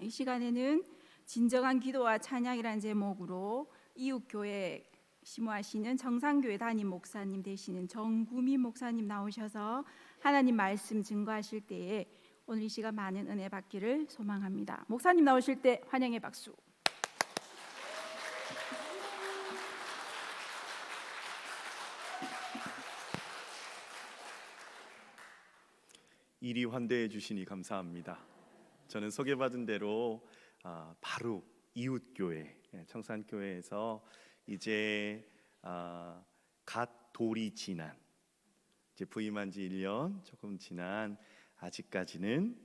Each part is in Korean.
이 시간에는 진정한 기도와 찬양이라는 제목으로 이웃교회 심호하시는 정상교회 담임 목사님 되시는 정구민 목사님 나오셔서 하나님 말씀 증거하실 때에 오늘 이 시간 많은 은혜 받기를 소망합니다. 목사님 나오실 때 환영의 박수. 이리 환대해 주시니 감사합니다. 저는 소개받은 대로 바로 이웃교회 청산교회에서 이제 갓 돌이 지난, 이제 부임한 지 1년 조금 지난, 아직까지는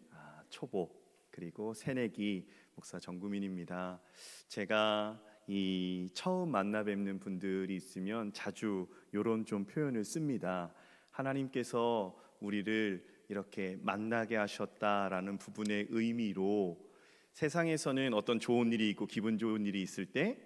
초보, 그리고 새내기 목사 정구민입니다. 제가 이 처음 만나 뵙는 분들이 있으면 자주 이런 좀 표현을 씁니다. 하나님께서 우리를 이렇게 만나게 하셨다라는 부분의 의미로 세상에서는 어떤 좋은 일이 있고 기분 좋은 일이 있을 때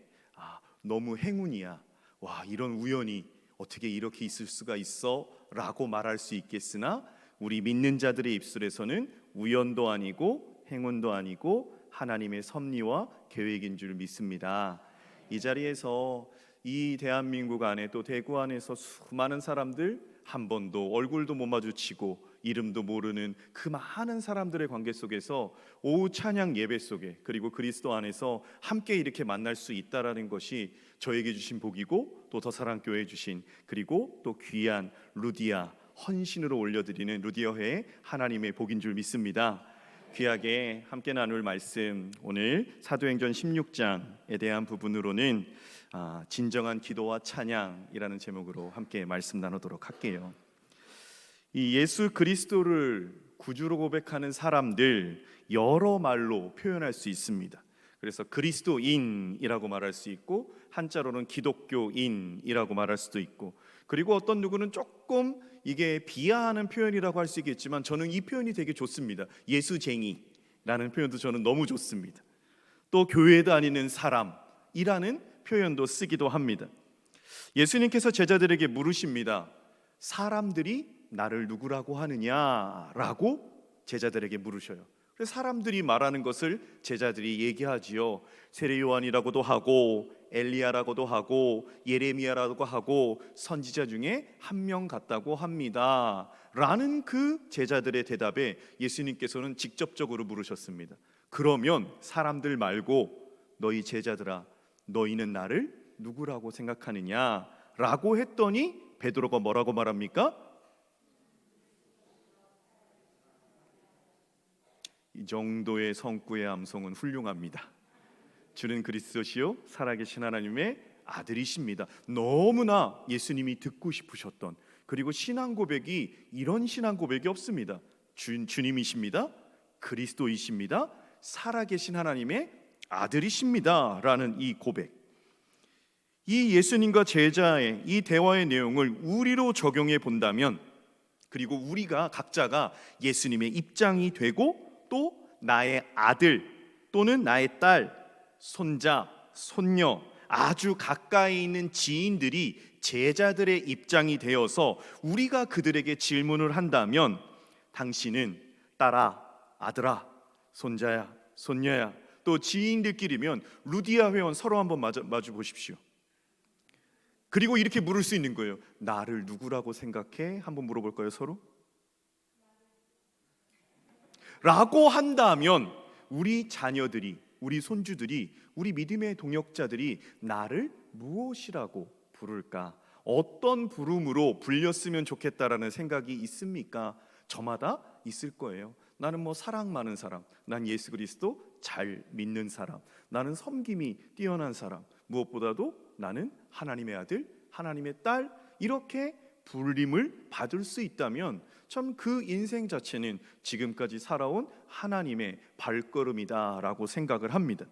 너무 행운이야, 와 이런 우연이 어떻게 이렇게 있을 수가 있어? 라고 말할 수 있겠으나 우리 믿는 자들의 입술에서는 우연도 아니고 행운도 아니고 하나님의 섭리와 계획인 줄 믿습니다. 이 자리에서 이 대한민국 안에 또 대구 안에서 수많은 사람들 한 번도 얼굴도 못 마주치고 이름도 모르는 그 많은 사람들의 관계 속에서 오후 찬양 예배 속에 그리고 그리스도 안에서 함께 이렇게 만날 수 있다라는 것이 저에게 주신 복이고 또 더사랑교회에 주신, 그리고 또 귀한 루디아 헌신으로 올려드리는 루디아회의 하나님의 복인 줄 믿습니다. 귀하게 함께 나눌 말씀, 오늘 사도행전 16장에 대한 부분으로는 진정한 기도와 찬양이라는 제목으로 함께 말씀 나누도록 할게요. 이 예수 그리스도를 구주로 고백하는 사람들 여러 말로 표현할 수 있습니다. 그래서 그리스도인이라고 말할 수 있고, 한자로는 기독교인이라고 말할 수도 있고, 그리고 어떤 누구는 조금 이게 비하하는 표현이라고 할 수 있겠지만 저는 이 표현이 되게 좋습니다. 예수쟁이라는 표현도 저는 너무 좋습니다. 또 교회 다니는 사람이라는 표현도 쓰기도 합니다. 예수님께서 제자들에게 물으십니다. 사람들이 나를 누구라고 하느냐라고 제자들에게 물으셔요. 그래서 사람들이 말하는 것을 제자들이 얘기하지요. 세례 요한이라고도 하고 엘리야라고도 하고 예레미야라고 하고 선지자 중에 한 명 같다고 합니다 라는 그 제자들의 대답에 예수님께서는 직접적으로 물으셨습니다. 그러면 사람들 말고 너희 제자들아, 너희는 나를 누구라고 생각하느냐 라고 했더니 베드로가 뭐라고 말합니까? 이 정도의 성구의 암송은 훌륭합니다. 주는 그리스도시요 살아계신 하나님의 아들이십니다. 너무나 예수님이 듣고 싶으셨던, 그리고 신앙 고백이 이런 신앙 고백이 없습니다. 주님이십니다, 그리스도이십니다, 살아계신 하나님의 아들이십니다 라는 이 고백, 이 예수님과 제자의 이 대화의 내용을 우리로 적용해 본다면, 그리고 우리가 각자가 예수님의 입장이 되고 또 나의 아들 또는 나의 딸, 손자, 손녀, 아주 가까이 있는 지인들이 제자들의 입장이 되어서 우리가 그들에게 질문을 한다면, 당신은 딸아, 아들아, 손자야, 손녀야, 또 지인들끼리면 루디아 회원 서로 한번 마주 보십시오. 그리고 이렇게 물을 수 있는 거예요. 나를 누구라고 생각해? 한번 물어볼까요, 서로? 라고 한다면 우리 자녀들이, 우리 손주들이, 우리 믿음의 동역자들이 나를 무엇이라고 부를까? 어떤 부름으로 불렸으면 좋겠다라는 생각이 있습니까? 저마다 있을 거예요. 나는 뭐 사랑 많은 사람, 난 예수 그리스도 잘 믿는 사람, 나는 섬김이 뛰어난 사람, 무엇보다도 나는 하나님의 아들, 하나님의 딸, 이렇게 불림을 받을 수 있다면 참 그 인생 자체는 지금까지 살아온 하나님의 발걸음이다라고 생각을 합니다.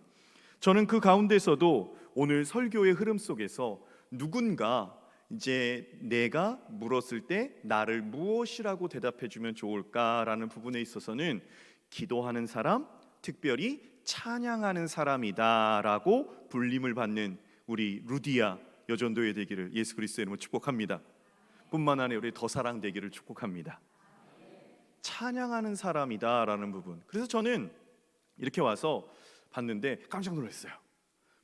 저는 그 가운데서도 오늘 설교의 흐름 속에서 누군가 이제 내가 물었을 때 나를 무엇이라고 대답해 주면 좋을까라는 부분에 있어서는 기도하는 사람, 특별히 찬양하는 사람이다라고 불림을 받는 우리 루디아 여전도의 되기를 예수 그리스도의 이름으로 축복합니다. 뿐만 아니라 우리 더사랑 되기를 축복합니다. 찬양하는 사람이다라는 부분, 그래서 저는 이렇게 와서 봤는데 깜짝 놀랐어요.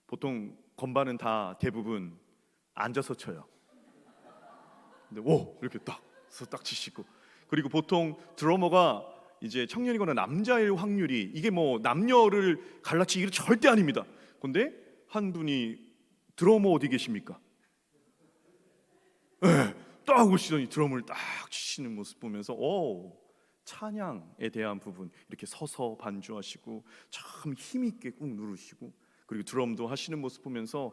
보통 건반은 다 대부분 앉아서 쳐요. 근데 오 이렇게 딱 치시고, 그리고 보통 드러머가 이제 청년이거나 남자일 확률이, 이게 뭐 남녀를 갈라치기는 절대 아닙니다. 근데 한 분이 드러머 어디 계십니까? 네, 딱 오시더니 드럼을 딱 치시는 모습 보면서 찬양에 대한 부분 이렇게 서서 반주하시고 참 힘있게 꾹 누르시고, 그리고 드럼도 하시는 모습 보면서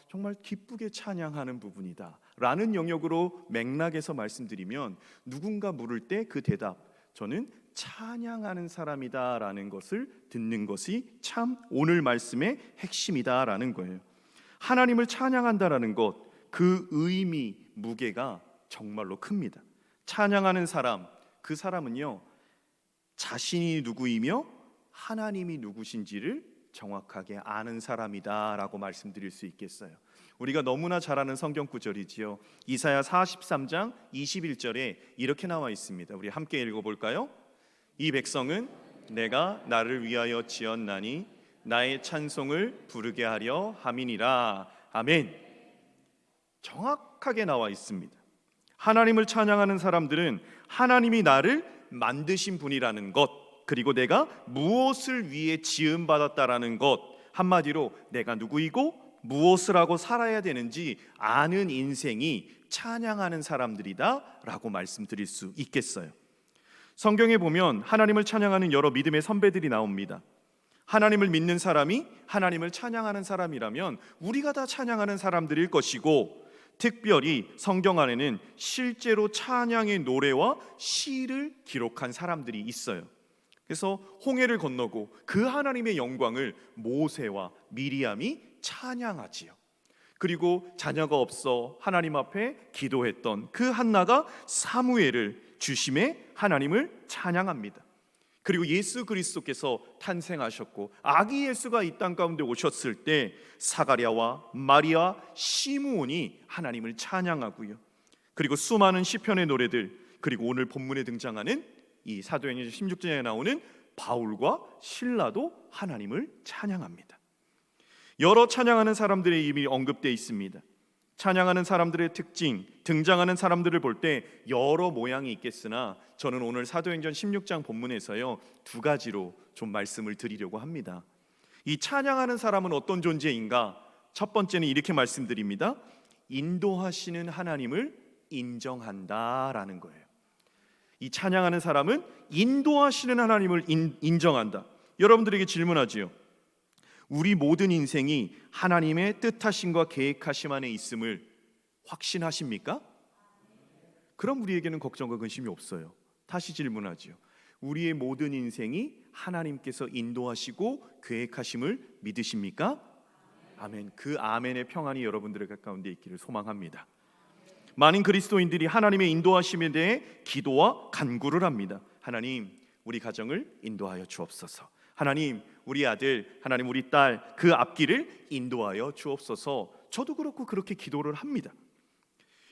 정말 기쁘게 찬양하는 부분이다 라는 영역으로 맥락에서 말씀드리면, 누군가 물을 때 그 대답, 저는 찬양하는 사람이다 라는 것을 듣는 것이 참 오늘 말씀의 핵심이다 라는 거예요. 하나님을 찬양한다라는 것, 그 의미, 무게가 정말로 큽니다. 찬양하는 사람, 그 사람은요 자신이 누구이며 하나님이 누구신지를 정확하게 아는 사람이다 라고 말씀드릴 수 있겠어요. 우리가 너무나 잘 아는 성경 구절이지요. 이사야 43장 21절에 이렇게 나와 있습니다. 우리 함께 읽어볼까요? 이 백성은 내가 나를 위하여 지었나니 나의 찬송을 부르게 하려 함이니라. 아멘. 정확하게 나와 있습니다. 하나님을 찬양하는 사람들은 하나님이 나를 만드신 분이라는 것, 그리고 내가 무엇을 위해 지음받았다라는 것, 한마디로 내가 누구이고 무엇을 하고 살아야 되는지 아는 인생이 찬양하는 사람들이다 라고 말씀드릴 수 있겠어요. 성경에 보면 하나님을 찬양하는 여러 믿음의 선배들이 나옵니다. 하나님을 믿는 사람이 하나님을 찬양하는 사람이라면 우리가 다 찬양하는 사람들일 것이고, 특별히 성경 안에는 실제로 찬양의 노래와 시를 기록한 사람들이 있어요. 그래서 홍해를 건너고 그 하나님의 영광을 모세와 미리암이 찬양하지요. 그리고 자녀가 없어 하나님 앞에 기도했던 그 한나가 사무엘을 주심해 하나님을 찬양합니다. 그리고 예수 그리스도께서 탄생하셨고 아기 예수가 이 땅 가운데 오셨을 때 사가랴와 마리아, 시므온이 하나님을 찬양하고요. 그리고 수많은 시편의 노래들, 그리고 오늘 본문에 등장하는 이 사도행전 16장에 나오는 바울과 실라도 하나님을 찬양합니다. 여러 찬양하는 사람들의 이름이 언급되어 있습니다. 찬양하는 사람들의 특징, 등장하는 사람들을 볼 때 여러 모양이 있겠으나 저는 오늘 사도행전 16장 본문에서요 2가지로 좀 말씀을 드리려고 합니다. 이 찬양하는 사람은 어떤 존재인가? 첫 번째는 이렇게 말씀드립니다. 인도하시는 하나님을 인정한다라는 거예요. 이 찬양하는 사람은 인도하시는 하나님을 인정한다. 여러분들에게 질문하지요. 우리 모든 인생이 하나님의 뜻하심과 계획하심 안에 있음을 확신하십니까? 그럼 우리에게는 걱정과 근심이 없어요. 다시 질문하지요. 우리의 모든 인생이 하나님께서 인도하시고 계획하심을 믿으십니까? 아멘. 그 아멘의 평안이 여러분들의 가운데 있기를 소망합니다. 많은 그리스도인들이 하나님의 인도하심에 대해 기도와 간구를 합니다. 하나님, 우리 가정을 인도하여 주옵소서. 하나님, 우리 아들, 하나님 우리 딸, 그 앞길을 인도하여 주옵소서. 저도 그렇고 그렇게 기도를 합니다.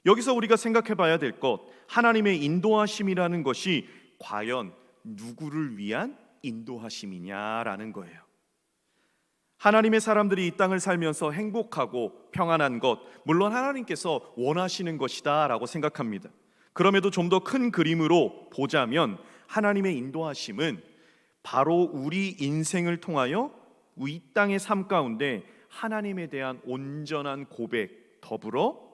여기서 우리가 생각해 봐야 될 것, 하나님의 인도하심이라는 것이 과연 누구를 위한 인도하심이냐라는 거예요. 하나님의 사람들이 이 땅을 살면서 행복하고 평안한 것, 물론 하나님께서 원하시는 것이다 라고 생각합니다. 그럼에도 좀 더 큰 그림으로 보자면 하나님의 인도하심은 바로 우리 인생을 통하여 이 땅의 삶 가운데 하나님에 대한 온전한 고백, 더불어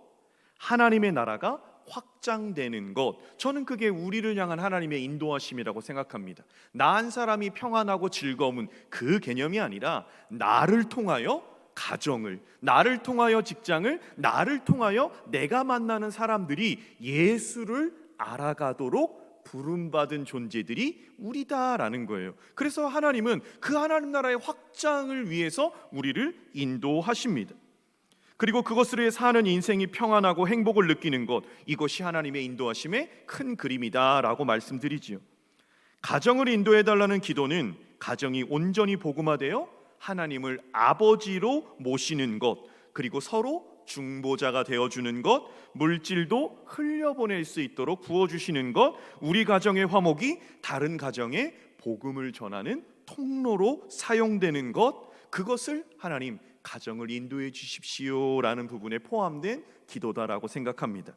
하나님의 나라가 확장되는 것, 저는 그게 우리를 향한 하나님의 인도하심이라고 생각합니다. 나 한 사람이 평안하고 즐거움은 그 개념이 아니라 나를 통하여 가정을, 나를 통하여 직장을, 나를 통하여 내가 만나는 사람들이 예수를 알아가도록 부름받은 존재들이 우리다라는 거예요. 그래서 하나님은 그 하나님 나라의 확장을 위해서 우리를 인도하십니다. 그리고 그것을 위해 사는 인생이 평안하고 행복을 느끼는 것, 이것이 하나님의 인도하심의 큰 그림이다라고 말씀드리지요. 가정을 인도해달라는 기도는 가정이 온전히 복음화되어 하나님을 아버지로 모시는 것, 그리고 서로 중보자가 되어주는 것, 물질도 흘려보낼 수 있도록 부어주시는 것, 우리 가정의 화목이 다른 가정에 복음을 전하는 통로로 사용되는 것, 그것을 하나님 가정을 인도해 주십시오라는 부분에 포함된 기도다라고 생각합니다.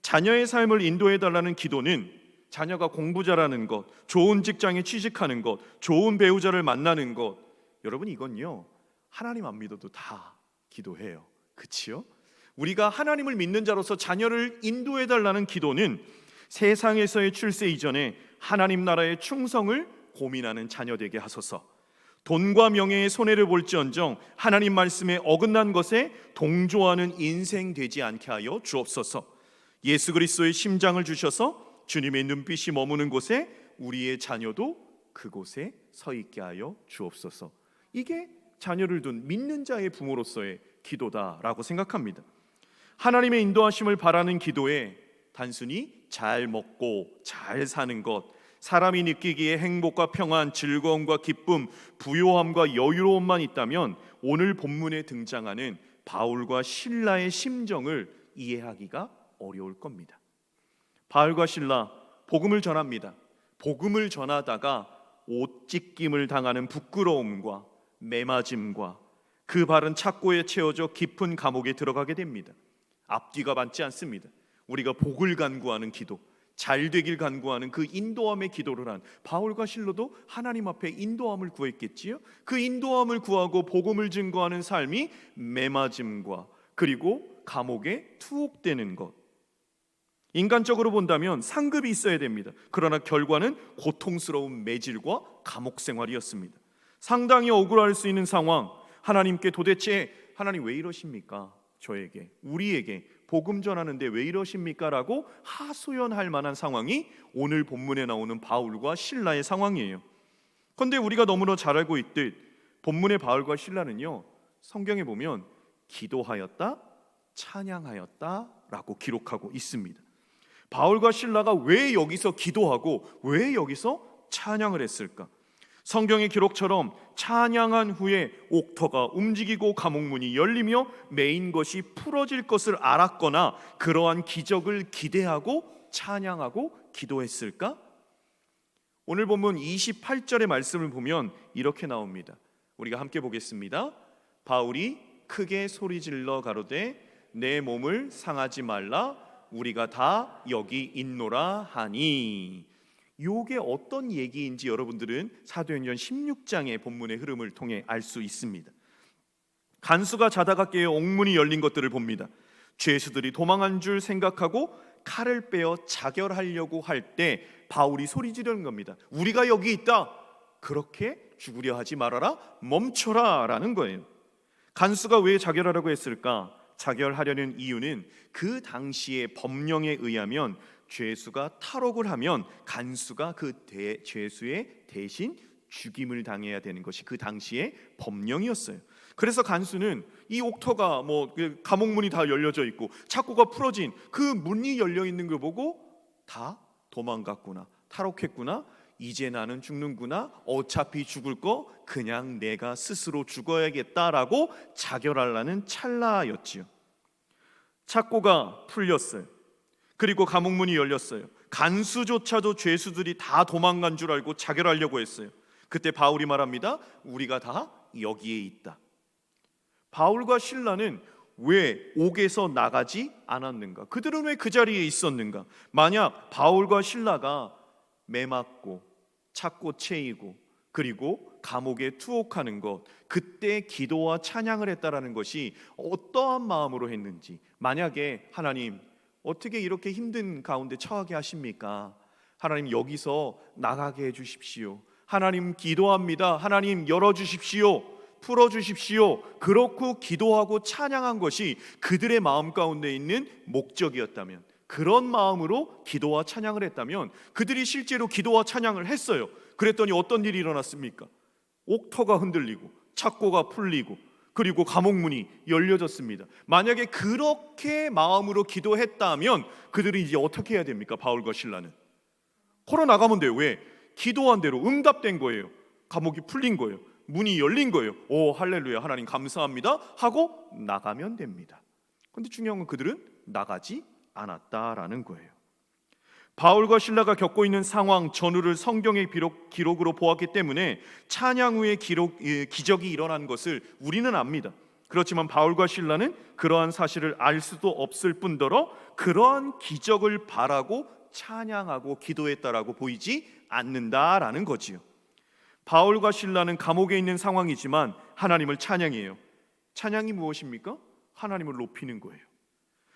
자녀의 삶을 인도해 달라는 기도는 자녀가 공부 잘하는 것, 좋은 직장에 취직하는 것, 좋은 배우자를 만나는 것, 여러분 이건요 하나님 안 믿어도 다 기도해요. 그치요? 우리가 하나님을 믿는 자로서 자녀를 인도해 달라는 기도는 세상에서의 출세 이전에 하나님 나라의 충성을 고민하는 자녀 되게 하소서. 돈과 명예의 손해를 볼지언정 하나님 말씀에 어긋난 것에 동조하는 인생 되지 않게 하여 주옵소서. 예수 그리스도의 심장을 주셔서 주님의 눈빛이 머무는 곳에 우리의 자녀도 그곳에 서 있게 하여 주옵소서. 이게 자녀를 둔 믿는 자의 부모로서의 기도다라고 생각합니다. 하나님의 인도하심을 바라는 기도에 단순히 잘 먹고 잘 사는 것, 사람이 느끼기에 행복과 평안, 즐거움과 기쁨, 부요함과 여유로움만 있다면 오늘 본문에 등장하는 바울과 실라의 심정을 이해하기가 어려울 겁니다. 바울과 실라 복음을 전합니다. 복음을 전하다가 옷 찢김을 당하는 부끄러움과 매맞음과 그 발은 착고에 채워져 깊은 감옥에 들어가게 됩니다. 앞뒤가 맞지 않습니다. 우리가 복을 간구하는 기도, 잘 되길 간구하는 그 인도함의 기도를 한 바울과 실로도 하나님 앞에 인도함을 구했겠지요. 그 인도함을 구하고 복음을 증거하는 삶이 매맞음과 그리고 감옥에 투옥되는 것, 인간적으로 본다면 상급이 있어야 됩니다. 그러나 결과는 고통스러운 매질과 감옥 생활이었습니다. 상당히 억울할 수 있는 상황, 하나님께 도대체 하나님 왜 이러십니까? 저에게, 우리에게 복음 전하는데 왜 이러십니까? 라고 하소연할 만한 상황이 오늘 본문에 나오는 바울과 실라의 상황이에요. 그런데 우리가 너무나 잘 알고 있듯 본문의 바울과 실라는요, 성경에 보면 기도하였다, 찬양하였다 라고 기록하고 있습니다. 바울과 실라가 왜 여기서 기도하고 왜 여기서 찬양을 했을까? 성경의 기록처럼 찬양한 후에 옥터가 움직이고 감옥문이 열리며 메인 것이 풀어질 것을 알았거나 그러한 기적을 기대하고 찬양하고 기도했을까? 오늘 본문 28절의 말씀을 보면 이렇게 나옵니다. 우리가 함께 보겠습니다. 바울이 크게 소리질러 가로되 내 몸을 상하지 말라 우리가 다 여기 있노라 하니. 이게 어떤 얘기인지 여러분들은 사도행전 16장의 본문의 흐름을 통해 알 수 있습니다. 간수가 자다가 깨어 옥문이 열린 것들을 봅니다. 죄수들이 도망한 줄 생각하고 칼을 빼어 자결하려고 할 때 바울이 소리 지르는 겁니다. 우리가 여기 있다. 그렇게 죽으려 하지 말아라. 멈춰라 라는 거예요. 간수가 왜 자결하라고 했을까? 자결하려는 이유는 그 당시의 법령에 의하면 죄수가 탈옥을 하면 간수가 그 죄수의 대신 죽임을 당해야 되는 것이 그 당시의 법령이었어요. 그래서 간수는 이 옥터가 감옥문이 다 열려져 있고 착고가 풀어진 그 문이 열려 있는 걸 보고 다 도망갔구나, 탈옥했구나, 이제 나는 죽는구나, 어차피 죽을 거 그냥 내가 스스로 죽어야겠다라고 자결하려는 찰나였지요. 착고가 풀렸어요. 그리고 감옥문이 열렸어요. 간수조차도 죄수들이 다 도망간 줄 알고 자결하려고 했어요. 그때 바울이 말합니다. 우리가 다 여기에 있다. 바울과 실라는 왜 옥에서 나가지 않았는가? 그들은 왜 그 자리에 있었는가? 만약 바울과 실라가 매맞고 착고 채이고 그리고 감옥에 투옥하는 것, 그때 기도와 찬양을 했다라는 것이 어떠한 마음으로 했는지, 만약에 하나님 어떻게 이렇게 힘든 가운데 처하게 하십니까? 하나님 여기서 나가게 해주십시오. 하나님 기도합니다. 하나님 열어주십시오. 풀어주십시오. 그렇고 기도하고 찬양한 것이 그들의 마음 가운데 있는 목적이었다면, 그런 마음으로 기도와 찬양을 했다면 그들이 실제로 기도와 찬양을 했어요. 그랬더니 어떤 일이 일어났습니까? 옥터가 흔들리고 착고가 풀리고 그리고 감옥문이 열려졌습니다. 만약에 그렇게 마음으로 기도했다면 그들이 이제 어떻게 해야 됩니까? 바울과 실라는 걸어 나가면 돼요. 왜? 기도한 대로 응답된 거예요. 감옥이 풀린 거예요. 문이 열린 거예요. 오 할렐루야, 하나님 감사합니다 하고 나가면 됩니다. 그런데 중요한 건 그들은 나가지 않았다라는 거예요. 바울과 실라가 겪고 있는 상황 전후를 성경의 기록으로 보았기 때문에 찬양 후에 기적이 일어난 것을 우리는 압니다. 그렇지만 바울과 실라는 그러한 사실을 알 수도 없을 뿐더러 그러한 기적을 바라고 찬양하고 기도했다라고 보이지 않는다라는 거지요. 바울과 실라는 감옥에 있는 상황이지만 하나님을 찬양해요. 찬양이 무엇입니까? 하나님을 높이는 거예요.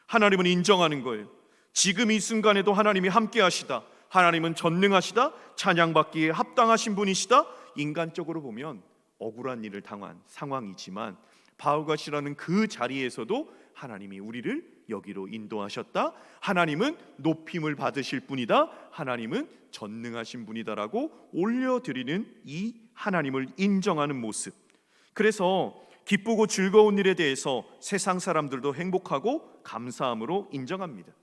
하나님을 인정하는 거예요. 지금 이 순간에도 하나님이 함께 하시다, 하나님은 전능하시다, 찬양받기에 합당하신 분이시다. 인간적으로 보면 억울한 일을 당한 상황이지만 바울과 실라는 그 자리에서도 하나님이 우리를 여기로 인도하셨다, 하나님은 높임을 받으실 분이다, 하나님은 전능하신 분이다라고 올려드리는 이 하나님을 인정하는 모습. 그래서 기쁘고 즐거운 일에 대해서 세상 사람들도 행복하고 감사함으로 인정합니다.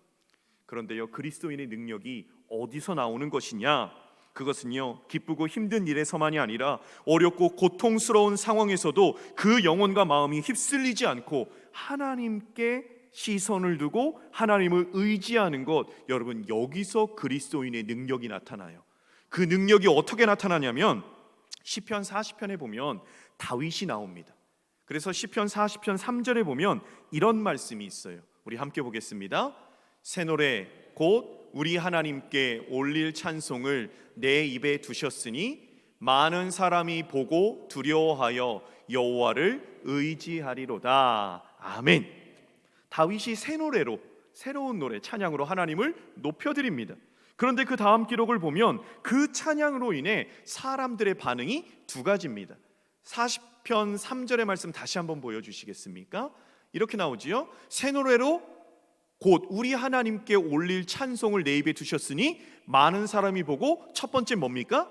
그런데요, 그리스도인의 능력이 어디서 나오는 것이냐? 그것은요, 기쁘고 힘든 일에서만이 아니라 어렵고 고통스러운 상황에서도 그 영혼과 마음이 휩쓸리지 않고 하나님께 시선을 두고 하나님을 의지하는 것, 여러분, 여기서 그리스도인의 능력이 나타나요. 그 능력이 어떻게 나타나냐면 시편 40편에 보면 다윗이 나옵니다. 그래서 시편 40편 3절에 보면 이런 말씀이 있어요. 우리 함께 보겠습니다. 새 노래 곧 우리 하나님께 올릴 찬송을 내 입에 두셨으니 많은 사람이 보고 두려워하여 여호와를 의지하리로다. 아멘. 다윗이 새 노래로, 새로운 노래, 찬양으로 하나님을 높여드립니다. 그런데 그 다음 기록을 보면 그 찬양으로 인해 사람들의 반응이 두 가지입니다. 40편 3절의 말씀 다시 한번 보여주시겠습니까? 이렇게 나오지요. 새 노래로 곧 우리 하나님께 올릴 찬송을 내 입에 두셨으니 많은 사람이 보고, 첫 번째 뭡니까?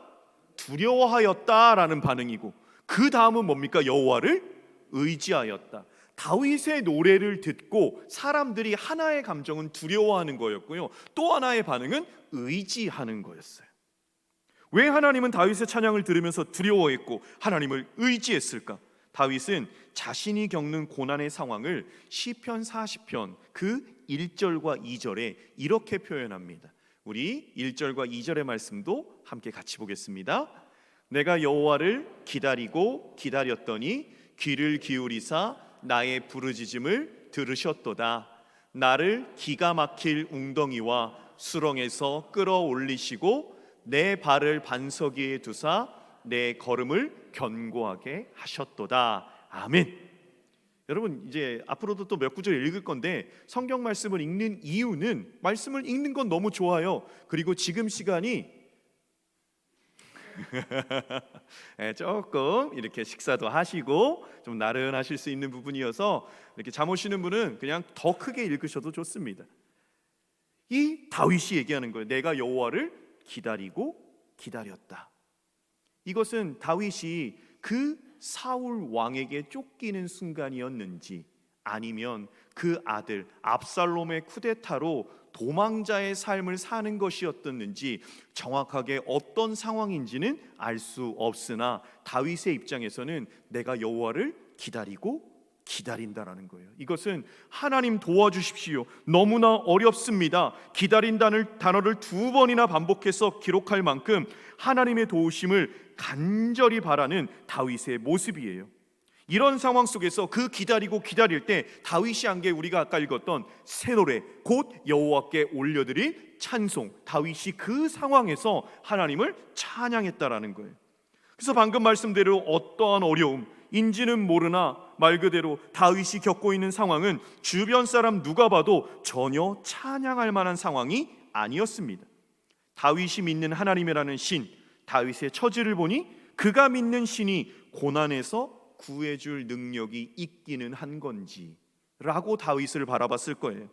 두려워하였다라는 반응이고, 그 다음은 뭡니까? 여호와를 의지하였다. 다윗의 노래를 듣고 사람들이 하나의 감정은 두려워하는 거였고요, 또 하나의 반응은 의지하는 거였어요. 왜 하나님은 다윗의 찬양을 들으면서 두려워했고 하나님을 의지했을까? 다윗은 자신이 겪는 고난의 상황을 시편 40편 그 1절과 2절에 이렇게 표현합니다. 우리 1절과 2절의 말씀도 함께 같이 보겠습니다. 내가 여호와를 기다리고 기다렸더니 귀를 기울이사 나의 부르짖음을 들으셨도다. 나를 기가 막힐 웅덩이와 수렁에서 끌어올리시고 내 발을 반석 위에 두사 내 걸음을 견고하게 하셨도다. 아멘. 여러분, 이제 앞으로도 또 몇 구절 읽을 건데 성경 말씀을 읽는 이유는, 말씀을 읽는 건 너무 좋아요. 그리고 지금 시간이 조금 이렇게 식사도 하시고 좀 나른하실 수 있는 부분이어서 이렇게 잠 오시는 분은 그냥 더 크게 읽으셔도 좋습니다. 이 다윗이 얘기하는 거예요. 내가 여호와를 기다리고 기다렸다. 이것은 다윗이 그 사울 왕에게 쫓기는 순간이었는지, 아니면 그 아들 압살롬의 쿠데타로 도망자의 삶을 사는 것이었었는지 정확하게 어떤 상황인지는 알 수 없으나 다윗의 입장에서는 내가 여호와를 기다리고 기다린다라는 거예요. 이것은 하나님 도와주십시오, 너무나 어렵습니다, 기다린다는 단어를 2번이나 반복해서 기록할 만큼 하나님의 도우심을 간절히 바라는 다윗의 모습이에요. 이런 상황 속에서 그 기다리고 기다릴 때 다윗이 한 게 우리가 아까 읽었던 새 노래 곧 여호와께 올려드릴 찬송, 다윗이 그 상황에서 하나님을 찬양했다라는 거예요. 그래서 방금 말씀대로 어떠한 어려움인지는 모르나 말 그대로 다윗이 겪고 있는 상황은 주변 사람 누가 봐도 전혀 찬양할 만한 상황이 아니었습니다. 다윗이 믿는 하나님이라는 신, 다윗의 처지를 보니 그가 믿는 신이 고난에서 구해줄 능력이 있기는 한 건지 라고 다윗을 바라봤을 거예요.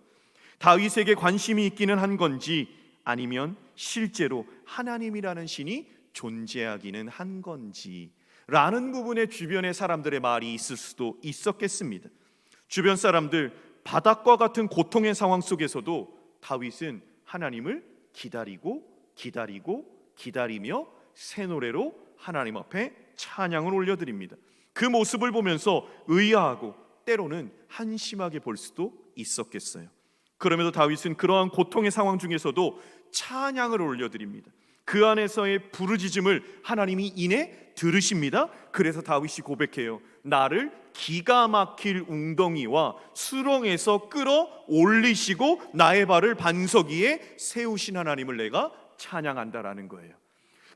다윗에게 관심이 있기는 한 건지, 아니면 실제로 하나님이라는 신이 존재하기는 한 건지 라는 부분에 주변의 사람들의 말이 있을 수도 있었겠습니다. 주변 사람들, 바닥과 같은 고통의 상황 속에서도 다윗은 하나님을 기다리고 기다리고 기다리며 새 노래로 하나님 앞에 찬양을 올려드립니다. 그 모습을 보면서 의아하고 때로는 한심하게 볼 수도 있었겠어요. 그럼에도 다윗은 그러한 고통의 상황 중에서도 찬양을 올려드립니다. 그 안에서의 부르짖음을 하나님이 이내 들으십니다. 그래서 다윗이 고백해요. 나를 기가 막힐 웅덩이와 수렁에서 끌어 올리시고 나의 발을 반석 위에 세우신 하나님을 내가 찬양한다라는 거예요.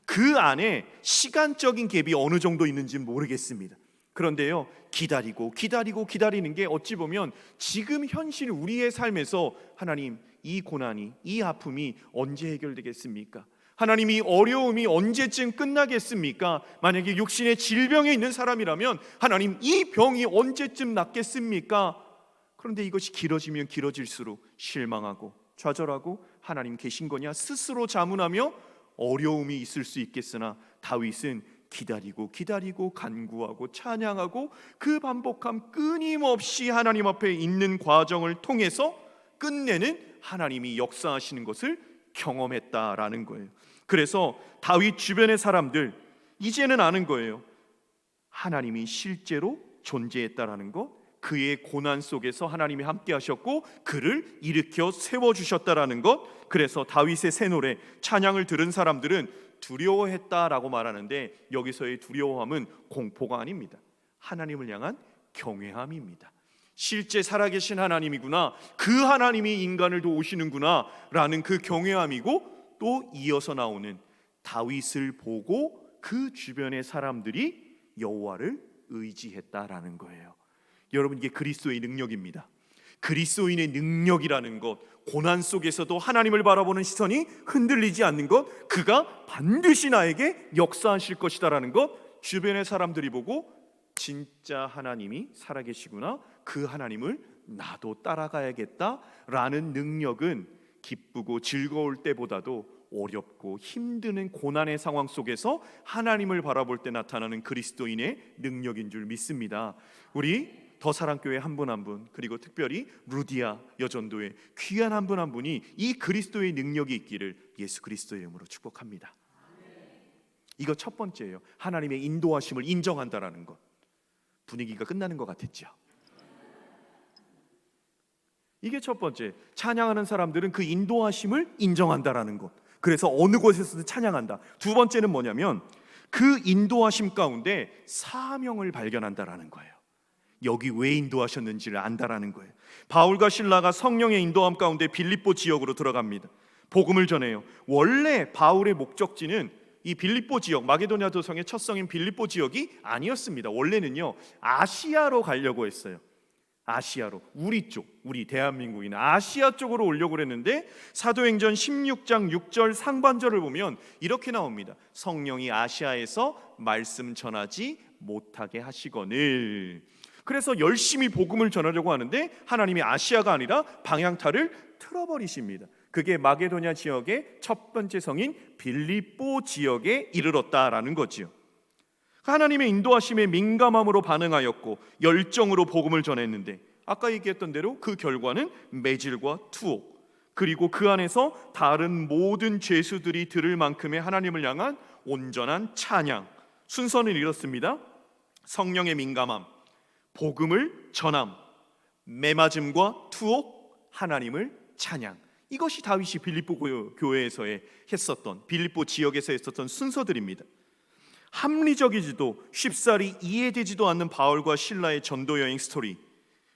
그 안에 시간적인 갭이 어느 정도 있는지는 모르겠습니다. 그런데요, 기다리는 게 어찌 보면 지금 현실 우리의 삶에서 하나님, 이 고난이, 이 아픔이 언제 해결되겠습니까? 하나님, 이 어려움이 언제쯤 끝나겠습니까? 만약에 육신의 질병에 있는 사람이라면 하나님, 이 병이 언제쯤 낫겠습니까? 그런데 이것이 길어지면 길어질수록 실망하고 좌절하고 하나님 계신 거냐 스스로 자문하며 어려움이 있을 수 있겠으나 다윗은 기다리고 간구하고 찬양하고 그 반복함 끊임없이 하나님 앞에 있는 과정을 통해서 끝내는 하나님이 역사하시는 것을 경험했다라는 거예요. 그래서 다윗 주변의 사람들 이제는 아는 거예요. 하나님이 실제로 존재했다라는 것, 그의 고난 속에서 하나님이 함께 하셨고 그를 일으켜 세워주셨다라는 것. 그래서 다윗의 새 노래 찬양을 들은 사람들은 두려워했다라고 말하는데 여기서의 두려워함은 공포가 아닙니다. 하나님을 향한 경외함입니다. 실제 살아계신 하나님이구나, 그 하나님이 인간을 도우시는구나 라는 그 경외함이고, 또 이어서 나오는 다윗을 보고 그 주변의 사람들이 여호와를 의지했다라는 거예요. 여러분, 이게 그리스도의 능력입니다. 그리스도인의 능력이라는 것, 고난 속에서도 하나님을 바라보는 시선이 흔들리지 않는 것, 그가 반드시 나에게 역사하실 것이다라는 것, 주변의 사람들이 보고 진짜 하나님이 살아계시구나, 그 하나님을 나도 따라가야겠다라는 능력은 기쁘고 즐거울 때보다도 어렵고 힘드는 고난의 상황 속에서 하나님을 바라볼 때 나타나는 그리스도인의 능력인 줄 믿습니다. 우리 더사랑교회 한 분 한 분, 그리고 특별히 루디아 여전도의 귀한 한 분 한 분이 이 그리스도의 능력이 있기를 예수 그리스도의 이름으로 축복합니다. 이거 첫 번째예요. 하나님의 인도하심을 인정한다라는 것. 분위기가 끝나는 것 같았죠. 이게 첫 번째, 찬양하는 사람들은 그 인도하심을 인정한다라는 것. 그래서 어느 곳에서든 찬양한다. 두 번째는 뭐냐면 그 인도하심 가운데 사명을 발견한다라는 거예요. 여기 왜 인도하셨는지를 안다라는 거예요. 바울과 실라가 성령의 인도함 가운데 빌립보 지역으로 들어갑니다. 복음을 전해요. 원래 바울의 목적지는 이 빌립보 지역, 마게도냐 도성의 첫 성인 빌립보 지역이 아니었습니다. 원래는요, 아시아로 가려고 했어요. 아시아로, 우리 쪽, 우리 대한민국인 아시아 쪽으로 오려고 그랬는데 사도행전 16장 6절 상반절을 보면 이렇게 나옵니다. 성령이 아시아에서 말씀 전하지 못하게 하시거늘. 그래서 열심히 복음을 전하려고 하는데 하나님이 아시아가 아니라 방향타를 틀어버리십니다. 그게 마게도냐 지역의 첫 번째 성인 빌립보 지역에 이르렀다라는 거지요. 하나님의 인도하심에 민감함으로 반응하였고 열정으로 복음을 전했는데 아까 얘기했던 대로 그 결과는 매질과 투옥, 그리고 그 안에서 다른 모든 죄수들이 들을 만큼의 하나님을 향한 온전한 찬양. 순서는 이렇습니다. 성령의 민감함, 복음을 전함, 매맞음과 투옥, 하나님을 찬양. 이것이 다윗이 빌립보 교회에서 했었던, 빌립보 지역에서 했었던 순서들입니다. 합리적이지도 쉽사리 이해되지도 않는 바울과 실라의 전도 여행 스토리,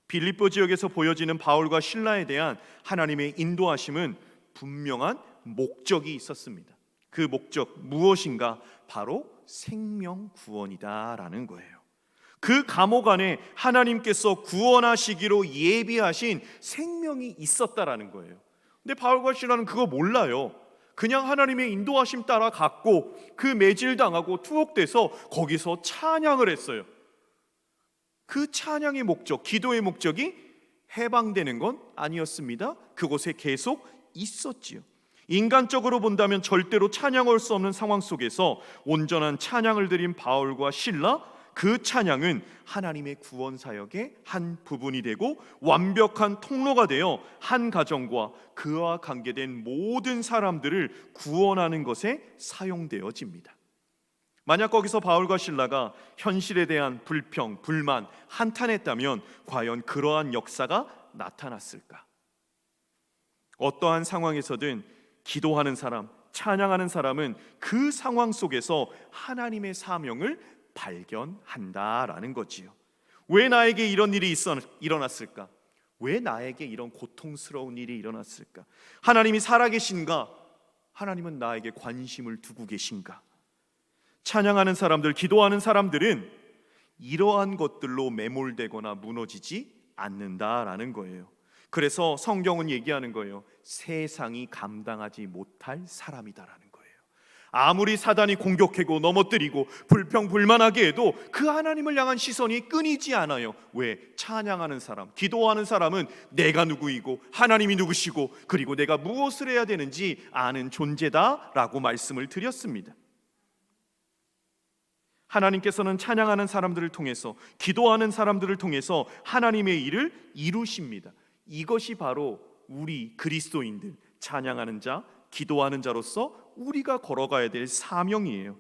빌립보 지역에서 보여지는 바울과 실라에 대한 하나님의 인도하심은 분명한 목적이 있었습니다. 그 목적 무엇인가? 바로 생명 구원이다라는 거예요. 그 감옥 안에 하나님께서 구원하시기로 예비하신 생명이 있었다라는 거예요. 근데 바울과 실라는 그거 몰라요. 그냥 하나님의 인도하심 따라 갔고 그 매질당하고 투옥돼서 거기서 찬양을 했어요. 그 찬양의 목적, 기도의 목적이 해방되는 건 아니었습니다. 그곳에 계속 있었지요. 인간적으로 본다면 절대로 찬양할 수 없는 상황 속에서 온전한 찬양을 드린 바울과 실라, 그 찬양은 하나님의 구원 사역의 한 부분이 되고 완벽한 통로가 되어 한 가정과 그와 관계된 모든 사람들을 구원하는 것에 사용되어집니다. 만약 거기서 바울과 실라가 현실에 대한 불평, 불만, 한탄했다면 과연 그러한 역사가 나타났을까? 어떠한 상황에서든 기도하는 사람, 찬양하는 사람은 그 상황 속에서 하나님의 사명을 발견한다라는 거지요. 왜 나에게 이런 일이 일어났을까? 왜 나에게 이런 고통스러운 일이 일어났을까? 하나님이 살아계신가? 하나님은 나에게 관심을 두고 계신가? 찬양하는 사람들, 기도하는 사람들은 이러한 것들로 매몰되거나 무너지지 않는다라는 거예요. 그래서 성경은 얘기하는 거예요. 세상이 감당하지 못할 사람이다라는 거예요. 아무리 사단이 공격하고 넘어뜨리고 불평불만하게 해도 그 하나님을 향한 시선이 끊이지 않아요. 왜? 찬양하는 사람, 기도하는 사람은 내가 누구이고 하나님이 누구시고 그리고 내가 무엇을 해야 되는지 아는 존재다라고 말씀을 드렸습니다. 하나님께서는 찬양하는 사람들을 통해서, 기도하는 사람들을 통해서 하나님의 일을 이루십니다. 이것이 바로 우리 그리스도인들, 찬양하는 자, 기도하는 자로서 우리가 걸어가야 될 사명이에요.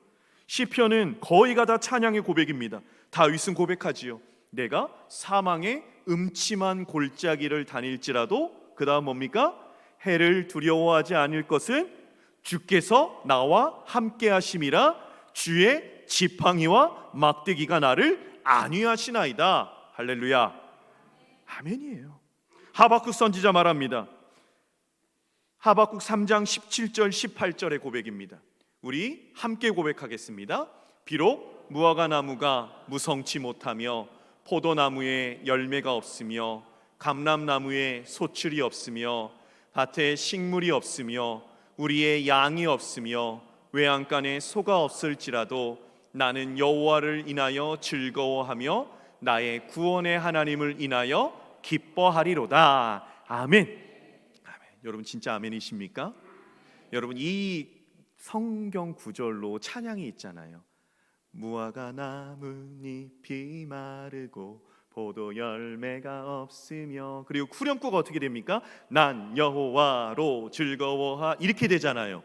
시편은 거의가 다 찬양의 고백입니다. 다윗은 고백하지요. 내가 사망의 음침한 골짜기를 다닐지라도, 그 다음 뭡니까? 해를 두려워하지 않을 것은 주께서 나와 함께 하심이라. 주의 지팡이와 막대기가 나를 안위하시나이다. 할렐루야. 아멘이에요. 하박국 선지자 말합니다. 하박국 3장 17절 18절의 고백입니다. 우리 함께 고백하겠습니다. 비록 무화과 나무가 무성치 못하며 포도나무에 열매가 없으며 감람나무에 소출이 없으며 밭에 식물이 없으며 우리의 양이 없으며 외양간에 소가 없을지라도 나는 여호와를 인하여 즐거워하며 나의 구원의 하나님을 인하여 기뻐하리로다. 아멘. 여러분 진짜 아멘이십니까? 여러분 이 성경 구절로 찬양이 있잖아요. 무화과 나뭇잎이 마르고 포도 열매가 없으며, 그리고 후렴구가 어떻게 됩니까? 난 여호와로 즐거워하, 이렇게 되잖아요.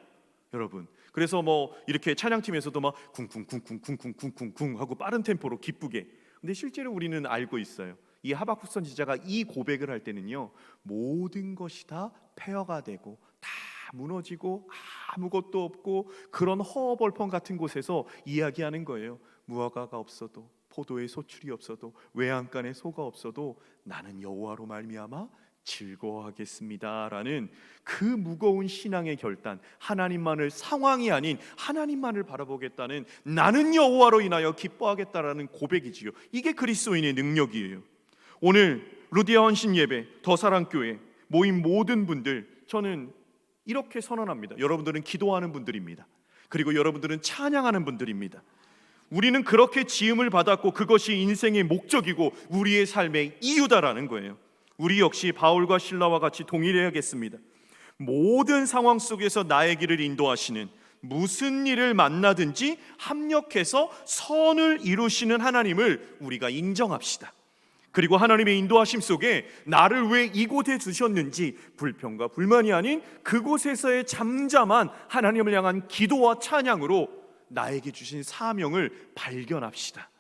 여러분 그래서 뭐 이렇게 찬양팀에서도 막 쿵쿵쿵쿵쿵쿵쿵쿵 하고 빠른 템포로 기쁘게. 근데 실제로 우리는 알고 있어요. 이 하박국 선지자가 이 고백을 할 때는요, 모든 것이 다 폐허가 되고 다 무너지고 아무것도 없고 그런 허허벌판 같은 곳에서 이야기하는 거예요. 무화과가 없어도, 포도의 소출이 없어도, 외양간에 소가 없어도 나는 여호와로 말미암아 즐거워하겠습니다라는 그 무거운 신앙의 결단, 하나님만을, 상황이 아닌 하나님만을 바라보겠다는, 나는 여호와로 인하여 기뻐하겠다라는 고백이지요. 이게 그리스도인의 능력이에요. 오늘 루디아 헌신 예배, 더사랑교회 모인 모든 분들, 저는 이렇게 선언합니다. 여러분들은 기도하는 분들입니다. 그리고 여러분들은 찬양하는 분들입니다. 우리는 그렇게 지음을 받았고 그것이 인생의 목적이고 우리의 삶의 이유다라는 거예요. 우리 역시 바울과 실라와 같이 동일해야겠습니다. 모든 상황 속에서 나의 길을 인도하시는, 무슨 일을 만나든지 합력해서 선을 이루시는 하나님을 우리가 인정합시다. 그리고 하나님의 인도하심 속에 나를 왜 이곳에 두셨는지, 불평과 불만이 아닌 그곳에서의 잠잠한 하나님을 향한 기도와 찬양으로 나에게 주신 사명을 발견합시다.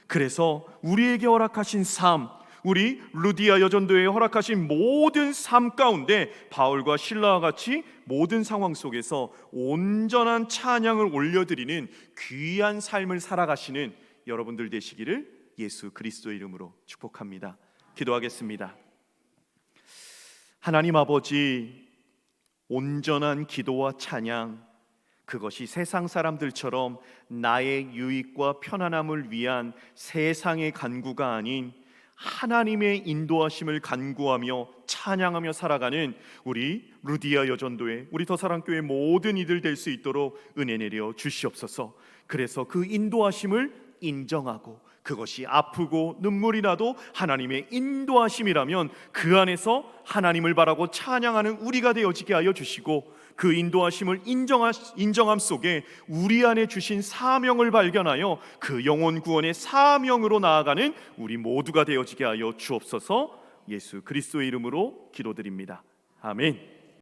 그래서 우리에게 허락하신 삶, 우리 루디아 여전도에 허락하신 모든 삶 가운데 바울과 실라와 같이 모든 상황 속에서 온전한 찬양을 올려드리는 귀한 삶을 살아가시는 여러분들 되시기를 예수 그리스도의 이름으로 축복합니다. 기도하겠습니다. 하나님 아버지, 온전한 기도와 찬양, 그것이 세상 사람들처럼 나의 유익과 편안함을 위한 세상의 간구가 아닌 하나님의 인도하심을 간구하며 찬양하며 살아가는 우리 루디아 여전도회, 우리 더사랑교회 모든 이들 될 수 있도록 은혜 내려 주시옵소서. 그래서 그 인도하심을 인정하고, 그것이 아프고 눈물이 나도 하나님의 인도하심이라면 그 안에서 하나님을 바라고 찬양하는 우리가 되어지게 하여 주시고, 그 인도하심을 인정함 속에 우리 안에 주신 사명을 발견하여 그 영혼 구원의 사명으로 나아가는 우리 모두가 되어지게 하여 주옵소서. 예수 그리스도의 이름으로 기도드립니다. 아멘.